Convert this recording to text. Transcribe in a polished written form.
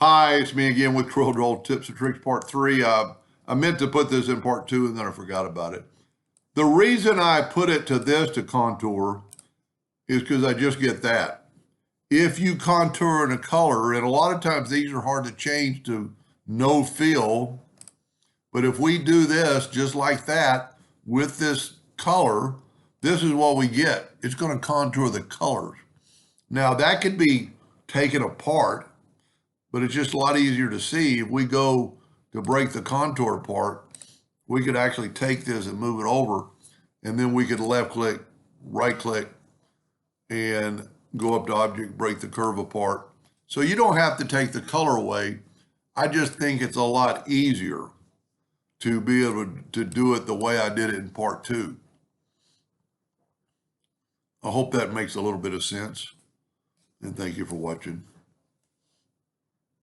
Hi, it's me again with Corel Tips and Tricks Part 3. I meant to put this in Part 2 and then I forgot about it. The reason I put it to this to contour is because I just get that. If you contour in a color, and a lot of times these are hard to change to no fill, but if we do this just like that with this color, this is what we get. It's going to contour the colors. Now that could be taken apart, but it's just a lot easier to see. If we go to break the contour apart, we could actually take this and move it over, and then we could left click, right click, and go up to object, break the curve apart. So you don't have to take the color away. I just think it's a lot easier to be able to do it the way I did it in Part 2. I hope that makes a little bit of sense, and thank you for watching.